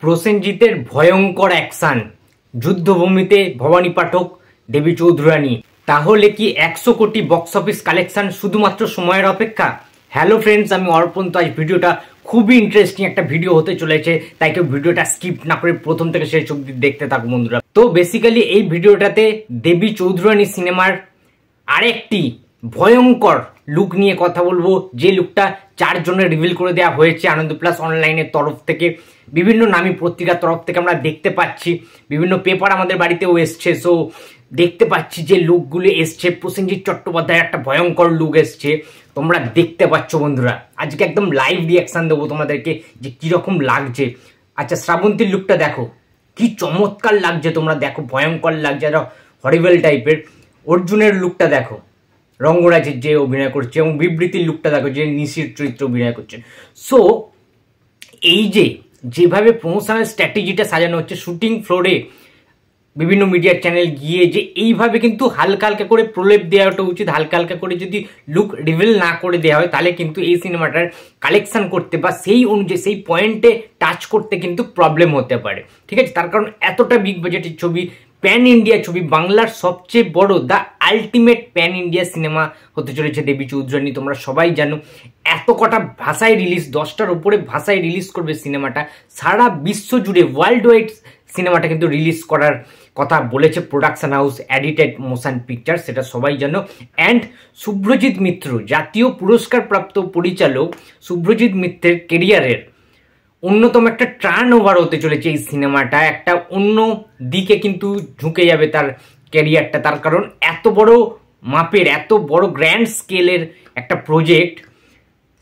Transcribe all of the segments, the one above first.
প্রসেনজিতের ভয়ঙ্কর অ্যাকশন, যুদ্ধভূমিতে ভবানী পাঠক, দেবী চৌধুরানী। তাহলে কি 100 কোটি বক্স অফিস কালেকশন শুধুমাত্র সময়ের অপেক্ষা? হ্যালো ফ্রেন্ডস, আমি অর্পণ। তো আজ ভিডিওটা খুবই ইন্টারেস্টিং একটা ভিডিও হতে চলেছে, তাই কেউ ভিডিওটা স্কিপ না করে প্রথম থেকে শেষ অবধি দেখতে থাকুন বন্ধুরা। তো বেসিক্যালি এই ভিডিওটাতে দেবী চৌধুরানী সিনেমার আরেকটি ভয়ঙ্কর লুক নিয়ে কথা বলবো, যে লুকটা 4 জনের রিভিল করে দেওয়া হয়েছে আনন্দ প্লাস অনলাইনের তরফ থেকে, বিভিন্ন নামী পত্রিকার তরফ থেকে আমরা দেখতে পাচ্ছি, বিভিন্ন পেপার আমাদের বাড়িতেও এসছে। সো দেখতে পাচ্ছি যে লুকগুলো এসছে, প্রসেনজিৎ চট্টোপাধ্যায়ের একটা ভয়ঙ্কর লুক এসছে, তোমরা দেখতে পাচ্ছ বন্ধুরা। আজকে একদম লাইভ রিয়াকশান দেবো তোমাদেরকে যে কীরকম লাগছে। আচ্ছা, শ্রাবন্তীর লুকটা দেখো, কি চমৎকার লাগছে, তোমরা দেখো, ভয়ঙ্কর লাগছে, একটা হরিবেল টাইপের। অর্জুনের লুকটা দেখো, রঙ্গরাজের যে অভিনয় করছে, এবং বিবৃতির লুকটা দেখো, যে নিশির চরিত্র অভিনয় করছে। সো এই যেভাবে প্রমোশনাল স্ট্র্যাটেজিটা সাজানো হচ্ছে, শুটিং ফ্লোরে বিভিন্ন মিডিয়ার চ্যানেল গিয়ে যে এইভাবে কিন্তু হালকা হালকা করে প্রলেপ দেওয়াটা উচিত। হালকা হালকা করে যদি লুক রিভিল না করে দেওয়া হয়, তাহলে কিন্তু এই সিনেমাটার কালেকশন করতে বা সেই অনুযায়ী সেই পয়েন্টে টাচ করতে কিন্তু প্রবলেম হতে পারে, ঠিক আছে? তার কারণ এতটা বিগ বাজেটের ছবি, প্যান ইন্ডিয়া ছবি, বাংলার সবচেয়ে বড় the ultimate pan India cinema হতে চলেছে দেবী চৌধুরানী। তোমরা সবাই জানো, এত কটা ভাষায় রিলিজ, 10টার উপরে ভাষায় রিলিজ করবে সিনেমাটা, সারা বিশ্ব জুড়ে ওয়ার্ল্ড ওয়াইড সিনেমাটা কিন্তু রিলিজ করার কথা বলেছে production house edited motion picture, সেটা সবাই জানো। অ্যান্ড শুভ্রজিৎ মিত্র, জাতীয় পুরস্কার প্রাপ্ত পরিচালক শুভ্রজিৎ মিত্রের কেরিয়ারের অন্যতম একটা টার্ন ওভার হতে চলেছে এই সিনেমাটা, একটা অন্য দিকে কিন্তু ঝুঁকে যাবে তার ক্যারিয়ারটা। তার কারণ এত বড় মাপের, এত বড় গ্র্যান্ড স্কেলের একটা প্রজেক্ট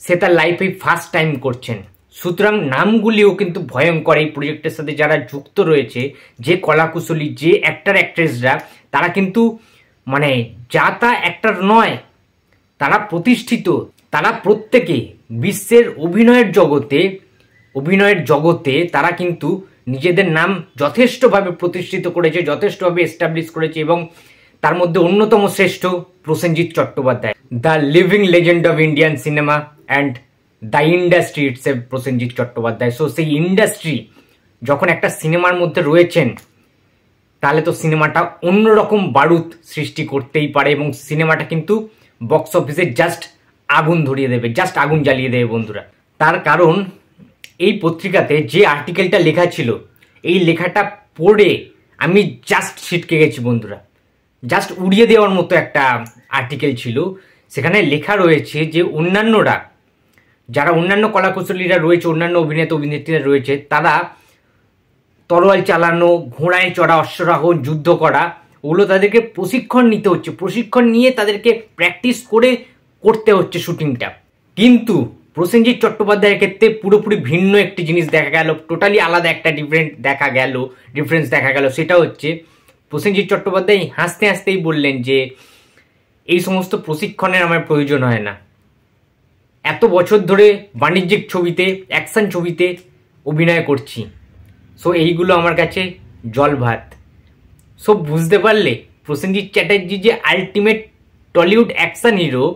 সে তার লাইফে ফার্স্ট টাইম করছেন। সুতরাং নামগুলিও কিন্তু ভয়ঙ্কর। এই প্রজেক্টের সাথে যারা যুক্ত রয়েছে, যে কলাকুশলী, যে অ্যাক্টর অ্যাক্ট্রেসরা, তারা কিন্তু মানে যা তা অ্যাক্টর নয়, তারা প্রতিষ্ঠিত, তারা প্রত্যেকে বিশ্বের অভিনয়ের জগতে তারা কিন্তু নিজেদের নাম যথেষ্টভাবে প্রতিষ্ঠিত করেছে, যথেষ্টভাবে এস্টাবলিশ করেছে, এবং তার মধ্যে অন্যতম শ্রেষ্ঠ Prosenjit Chattopadhyay, the living legend of Indian cinema and the industry itself Prosenjit Chattopadhyay. So সেই ইন্ডাস্ট্রি যখন একটা সিনেমার মধ্যে রয়েছেন, তাহলে তো সিনেমাটা অন্যরকম বারুদ সৃষ্টি করতেই পারে, এবং সিনেমাটা কিন্তু বক্স অফিসে জাস্ট আগুন ধরিয়ে দেবে, জাস্ট আগুন জ্বালিয়ে দেবে বন্ধুরা। তার কারণ এই পত্রিকাতে যে আর্টিকেলটা লেখা ছিল, এই লেখাটা পড়ে আমি জাস্ট ছিটকে গেছি বন্ধুরা, জাস্ট উড়িয়ে দেওয়ার মতো একটা আর্টিকেল ছিল। সেখানে লেখা রয়েছে যে অন্যান্যরা, যারা অন্যান্য কলাকুশলীরা রয়েছে, অন্যান্য অভিনেতা অভিনেত্রীরা রয়েছে, তারা তরোয়াল চালানো, ঘোড়ায় চড়া, অশ্বারোহণ, যুদ্ধ করা, ওগুলো তাদেরকে প্রশিক্ষণ নিতে হচ্ছে, প্রশিক্ষণ নিয়ে তাদেরকে প্র্যাকটিস করে করতে হচ্ছে শুটিংটা। কিন্তু প্রসেনজিৎ চট্টোপাধ্যায়ের ক্ষেত্রে পুরোপুরি ভিন্ন একটি জিনিস দেখা গেল, টোটালি আলাদা একটা ডিফারেন্স দেখা গেল। সেটা হচ্ছে প্রসেনজিৎ চট্টোপাধ্যায় হাসতে হাসতেই বললেন যে এই সমস্ত প্রশিক্ষণের আমার প্রয়োজন হয় না, এত বছর ধরে বাণিজ্যিক ছবিতে, অ্যাকশন ছবিতে অভিনয় করছি, সো এইগুলো আমার কাছে জল ভাত। সো বুঝতে পারলে প্রসেনজিৎ চ্যাটার্জি যে আলটিমেট টলিউড অ্যাকশন হিরো,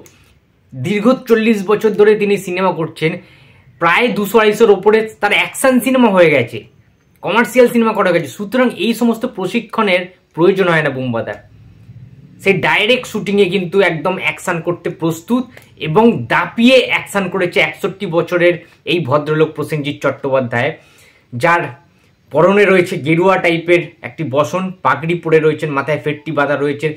দীর্ঘ 40 বছর ধরে তিনি সিনেমা করছেন, প্রায় 200-250-র ওপরে তার অ্যাকশন সিনেমা হয়ে গেছে, কমার্শিয়াল সিনেমা করা গেছে। সুতরাং এই সমস্ত প্রশিক্ষণের প্রয়োজন হয় না বুম্বাদার। সে ডাইরেক্ট শুটিংয়ে কিন্তু একদম অ্যাকশন করতে প্রস্তুত, এবং দাপিয়ে অ্যাকশন করেছে 61 বছরের এই ভদ্রলোক প্রসেনজিৎ চট্টোপাধ্যায়, যার পরনে রয়েছে গেরুয়া টাইপের একটি বসন, পাগড়ি পরে রয়েছেন, মাথায় ফেট্টি বাঁধা রয়েছে,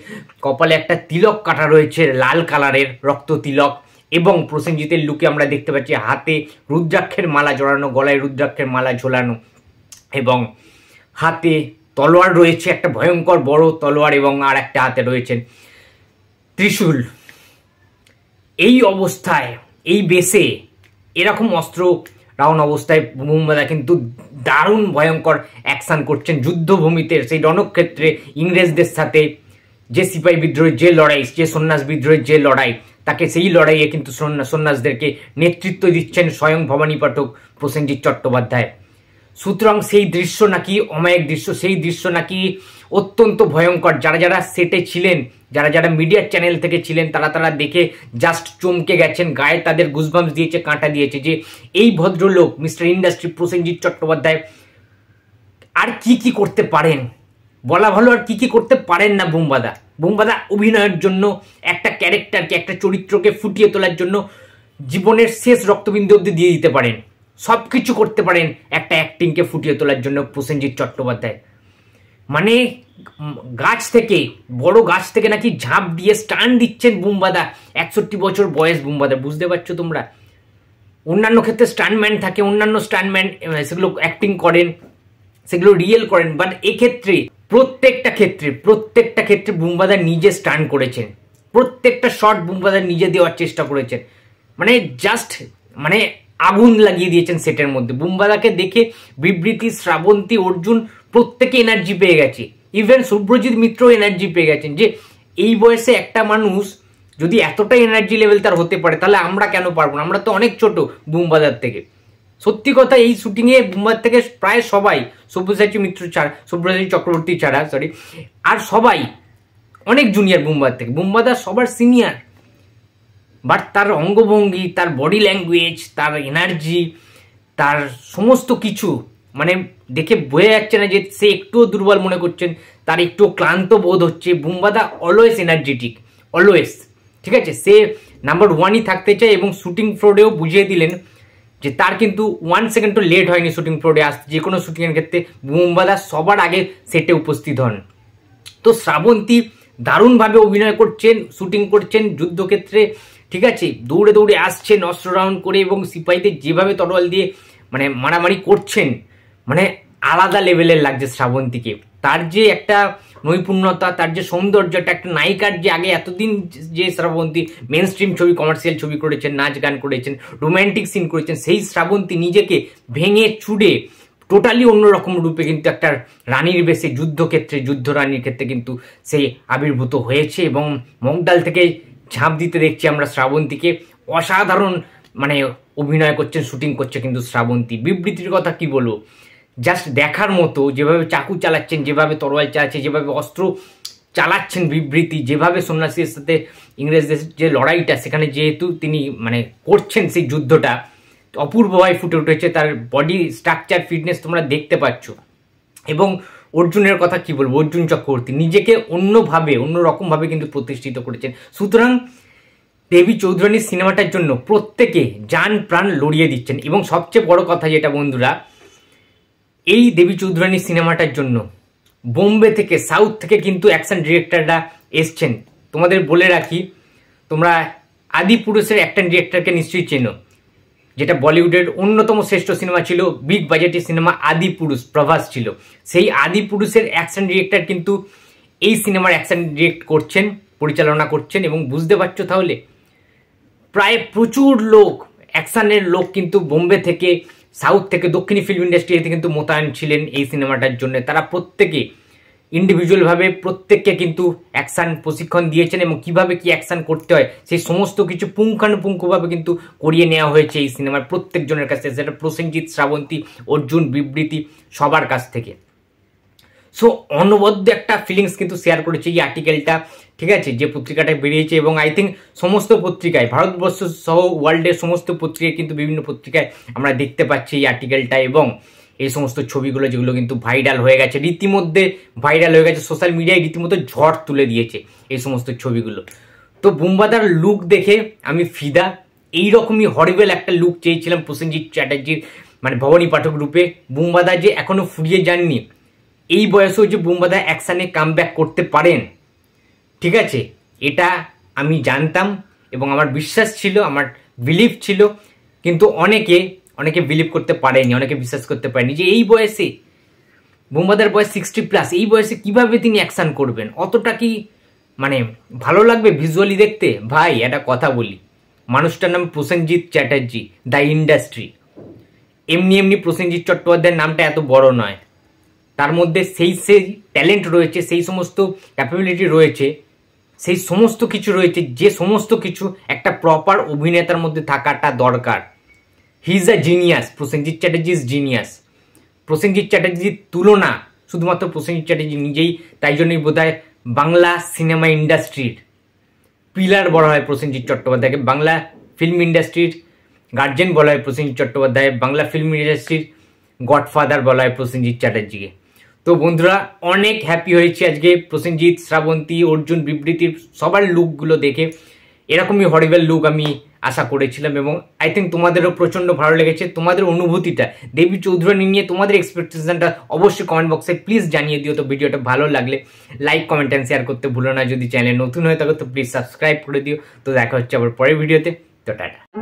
কপালে একটা তিলক কাটা রয়েছে লাল কালারের রক্ত তিলক, এবং প্রসেনজিতের লুকে আমরা দেখতে পাচ্ছি হাতে রুদ্রাক্ষের মালা জড়ানো, গলায় রুদ্রাক্ষের মালা ঝোলানো, এবং হাতে তলোয়ার রয়েছে, একটা ভয়ঙ্কর বড় তলোয়ার, এবং আর একটা হাতে রয়েছেন ত্রিশূল। এই অবস্থায়, এই বেশে, এরকম অস্ত্র রাউন্ড অবস্থায় বুম্বাদা কিন্তু দারুণ ভয়ঙ্কর অ্যাকশন করছেন যুদ্ধভূমিতে, সেই রণক্ষেত্রে ইংরেজদের সাথে যে সিপাহী বিদ্রোহের যে লড়াই, যে সন্ন্যাস বিদ্রোহের যে লড়াই, তাকে সেই লড়াইয়ে কিন্তু সন্ন্যাসদেরকে নেতৃত্ব দিচ্ছেন স্বয়ং ভবানী পাঠক প্রসেনজিৎ চট্টোপাধ্যায়। সুতরাং সেই দৃশ্য নাকি অমায়িক দৃশ্য, সেই দৃশ্য নাকি অত্যন্ত ভয়ঙ্কর। যারা যারা সেটে ছিলেন, যারা যারা মিডিয়ার চ্যানেল থেকে ছিলেন, তারা দেখে জাস্ট চমকে গেছেন, গায়ে তাদের গুজবাম্পস দিয়েছে, কাঁটা দিয়েছে, যে এই ভদ্রলোক মিস্টার ইন্ডাস্ট্রি প্রসেনজিৎ চট্টোপাধ্যায় আর কি কি করতে পারেন বলা ভালো, আর কি কি করতে পারেন না বুমবাদা। বুমবাদা অভিনয়ের জন্য, একটা ক্যারেক্টারকে, একটা চরিত্রকে ফুটিয়ে তোলার জন্য জীবনের শেষ রক্তবিন্দু অব্দি দিয়ে দিতে পারেন, সব কিছু করতে পারেন একটা অ্যাক্টিংকে ফুটিয়ে তোলার জন্য প্রসেনজিৎ চট্টোপাধ্যায়। মানে গাছ থেকে, বড় গাছ থেকে নাকি ঝাঁপ দিয়ে স্টান দিচ্ছেন বুমবাদা। 61 বছর বয়স বুমবাদা, বুঝতে পারছো তোমরা। অন্যান্য ক্ষেত্রে স্টান্টম্যান থাকে, অন্যান্য স্টান্টম্যান সেগুলো অ্যাক্টিং করেন, সেগুলো রিয়েল করেন, বাট এক্ষেত্রে প্রত্যেকটা ক্ষেত্রে বুমবাদা নিজে স্টান্ট করেছেন। প্রত্যেকটা শট বুমবাদা নিজে দেওয়ার চেষ্টা করেছেন। মানে জাস্ট মানে আগুন লাগিয়ে দিয়েছেন সেটের মধ্যে। বুমবাদাকে দেখে বিবৃতি, শ্রাবন্তী, অর্জুন প্রত্যেকে এনার্জি পেয়ে গেছে। ইভেন শুভ্রজিৎ মিত্র এনার্জি পেয়ে গেছেন যে এই বয়সে একটা মানুষ যদি এতটা এনার্জি লেভেল তার হতে পারে, তাহলে আমরা কেন পারবো না? আমরা তো অনেক ছোট বুমবাদার থেকে। সত্যি কথা, এই শুটিংয়ে বুমবাদার থেকে প্রায় সবাই, সব্যসাচী মিত্র ছাড়া, সব্যসাচী চক্রবর্তী ছাড়া আর সবাই অনেক জুনিয়র বুমবাদার থেকে। বুমবাদা সবার সিনিয়র, বাট তার অঙ্গভঙ্গি, তার বডি ল্যাঙ্গুয়েজ, তার এনার্জি, তার সমস্ত কিছু মানে দেখে বোঝা যাচ্ছে না যে সে একটুও দুর্বল মনে করছেন, তার একটুও ক্লান্ত বোধ হচ্ছে। বুমবাদা অলওয়েজ এনার্জেটিক, অলওয়েজ। ঠিক আছে, সে নাম্বার 1ই থাকতে চায় এবং শুটিং ফ্লোরেও বুঝিয়ে দিলেন যে তার কিন্তু 1 সেকেন্ডও লেট হয়নি শুটিং ফ্লোরে আসতে। যে কোনো শুটিংয়ের ক্ষেত্রে বুমবাদা সবার আগে সেটে উপস্থিত হন। তো শ্রাবন্তী দারুণভাবে অভিনয় করছেন, শুটিং করছেন যুদ্ধক্ষেত্রে। ঠিক আছে, দৌড়ে দৌড়ে আসছেন অস্ত্র রাউন্ড করে, এবং সিপাহীদের যেভাবে তরোয়াল দিয়ে মানে মারামারি করছেন, মানে আলাদা লেভেলের লাগছে শ্রাবন্তীকে। তার যে একটা নৈপুণ্যতা, তার যে সৌন্দর্যটা, একটা নায়িকার যে আগে এতদিন যে শ্রাবন্তী মেন স্ট্রিম ছবি, কমার্শিয়াল ছবি করেছেন, নাচ গান করেছেন, রোম্যান্টিক সিন করেছেন, সেই শ্রাবন্তী নিজেকে ভেঙে চুড়ে টোটালি অন্যরকম রূপে কিন্তু একটা রানীর বেশে যুদ্ধক্ষেত্রে, যুদ্ধ রানীর ক্ষেত্রে কিন্তু সেই আবির্ভূত হয়েছে। এবং মগডাল থেকে ঝাঁপ দিতে দেখছি আমরা শ্রাবন্তীকে। অসাধারণ মানে অভিনয় করছেন, শুটিং করছে কিন্তু শ্রাবন্তী। বিবৃতির কথা কি বলবো, জাস্ট দেখার মতো। যেভাবে চাকু চালাচ্ছেন, যেভাবে তরোয়াল চালাচ্ছে, যেভাবে অস্ত্র চালাচ্ছেন বিবৃতি, যেভাবে সন্ন্যাসীর সাথে ইংরেজদের যে লড়াইটা, সেখানে যেহেতু তিনি মানে করছেন সেই যুদ্ধটা, অপূর্বভাবে ফুটে উঠেছে। তার বডি স্ট্রাকচার, ফিটনেস তোমরা দেখতে পাচ্ছ। এবং অর্জুনের কথা কি বলবো, অর্জুন চক্রবর্তী নিজেকে অন্যরকমভাবে কিন্তু প্রতিষ্ঠিত করেছেন। সুতরাং দেবী চৌধুরানীর সিনেমাটার জন্য প্রত্যেকে জান প্রাণ লড়িয়ে দিচ্ছেন। এবং সবচেয়ে বড় কথা যেটা বন্ধুরা, এই দেবী চৌধুরানীর সিনেমাটার জন্য বোম্বে থেকে, সাউথ থেকে কিন্তু অ্যাকশন ডিরেক্টররা এসছেন। তোমাদের বলে রাখি, তোমরা আদিপুরুষের অ্যাকশন ডিরেক্টরকে নিশ্চয়ই চেনো, যেটা বলিউডের অন্যতম শ্রেষ্ঠ সিনেমা ছিল, বিগ বাজেটের সিনেমা আদিপুরুষ, প্রভাস ছিল। সেই আদিপুরুষের অ্যাকশন ডিরেক্টর কিন্তু এই সিনেমার অ্যাকশন ডিরেক্ট করছেন, পরিচালনা করছেন। এবং বুঝতে পারছো তাহলে, প্রায় প্রচুর লোক, অ্যাকশনের লোক কিন্তু বোম্বে থেকে, সাউথ থেকে, দক্ষিণী ফিল্ম ইন্ডাস্ট্রিতে কিন্তু মোতায়েন ছিলেন এই সিনেমাটার জন্য। তারা প্রত্যেকে ইন্ডিভিজুয়ালভাবে প্রত্যেককে কিন্তু অ্যাকশন প্রশিক্ষণ দিয়েছেন, এবং কিভাবে কি অ্যাকশন করতে হয় সেই সমস্ত কিছু পুঙ্খানুপুঙ্খভাবে কিন্তু করিয়ে নেওয়া হয়েছে এই সিনেমার প্রত্যেকজনের কাছ থেকে, সেটা প্রসেনজিৎ, শ্রাবন্তী, অর্জুন, বিবৃতি, সবার কাছ থেকে। সো অনবদ্য একটা ফিলিংস কিন্তু শেয়ার করেছে এই আর্টিকেলটা। ঠিক আছে, যে পত্রিকাটা বেরিয়েছে, এবং আই থিঙ্ক সমস্ত পত্রিকায়, ভারতবর্ষ সহ ওয়ার্ল্ডের সমস্ত পত্রিকায় কিন্তু, বিভিন্ন পত্রিকায় আমরা দেখতে পাচ্ছি এই আর্টিকেলটা। এবং এই সমস্ত ছবিগুলো যেগুলো কিন্তু ভাইরাল হয়ে গেছে, রীতিমধ্যে ভাইরাল হয়ে গেছে, সোশ্যাল মিডিয়ায় রীতিমতো ঝড় তুলে দিয়েছে এই সমস্ত ছবিগুলো। তো বুমবাদার লুক দেখে আমি ফিদা। এইরকমই হরিবেল একটা লুক চেয়েছিলাম প্রসেনজিৎ চ্যাটার্জির, মানে ভবানী পাঠক রূপে। বুমবাদা যে এখনো ফুরিয়ে যাননি, এই বয়সেও যে বুমবাদা অ্যাকশানে কামব্যাক করতে পারেন, ঠিক আছে, এটা আমি জানতাম এবং আমার বিশ্বাস ছিল, আমার বিলিভ ছিল। কিন্তু অনেকে বিলিভ করতে পারেনি, অনেকে বিশ্বাস করতে পারেনি যে এই বয়সে, বুমবাদার বয়স 60+, এই বয়সে কিভাবে তিনি অ্যাকশন করবেন। অতটা কি মানে ভালো লাগবে ভিজুয়ালি দেখতে? ভাই একটা কথা বলি, মানুষটার নাম প্রসেনজিৎ চ্যাটার্জি, দ্য ইন্ডাস্ট্রি। এমনি প্রসেনজিৎ চট্টোপাধ্যায়ের নামটা এত বড় নয়, তার মধ্যে সেই ট্যালেন্ট রয়েছে, সেই সমস্ত ক্যাপাবিলিটি রয়েছে, সেই সমস্ত কিছু রয়েছে, যে সমস্ত কিছু একটা প্রপার অভিনেতার মধ্যে থাকাটা দরকার। He is a genius, Prosenjit Chatterjee is genius. Prosenjit চ্যাটার্জির তুলনা শুধুমাত্র প্রসেনজিৎ চ্যাটার্জি নিজেই, তাই জন্যই বোধহয় বাংলা সিনেমা ইন্ডাস্ট্রির পিলার বলা হয় প্রসেনজিৎ চট্টোপাধ্যায়কে। বাংলা ফিল্ম ইন্ডাস্ট্রির গার্জেন বলা হয় প্রসেনজিৎ চট্টোপাধ্যায়, বাংলা ফিল্ম ইন্ডাস্ট্রির গডফাদার বলা হয় প্রসেনজিৎ চ্যাটার্জিকে। তো বন্ধুরা অনেক হ্যাপি হয়েছে আজকে প্রসেনজিৎ, শ্রাবন্তী, অর্জুন, বিবৃতির সবার লুকগুলো দেখে। এরকমই হরিবেল লুক আমি আশা করেছিলাম এবং আই থিঙ্ক তোমাদেরও প্রচণ্ড ভালো লেগেছে। তোমাদের অনুভূতিটা দেবী চৌধুরানী নিয়ে তোমাদের এক্সপেকটেশনটা অবশ্যই কমেন্ট বক্সে প্লিজ জানিয়ে দিও। তো ভিডিওটা ভালো লাগলে লাইক, কমেন্ট অ্যান্ড শেয়ার করতে ভুলো না। যদি চ্যানেল নতুন হয়ে থাকো তো প্লিজ সাবস্ক্রাইব করে দিও। তো দেখা হচ্ছে আবার পরের ভিডিওতে। তো টাটা।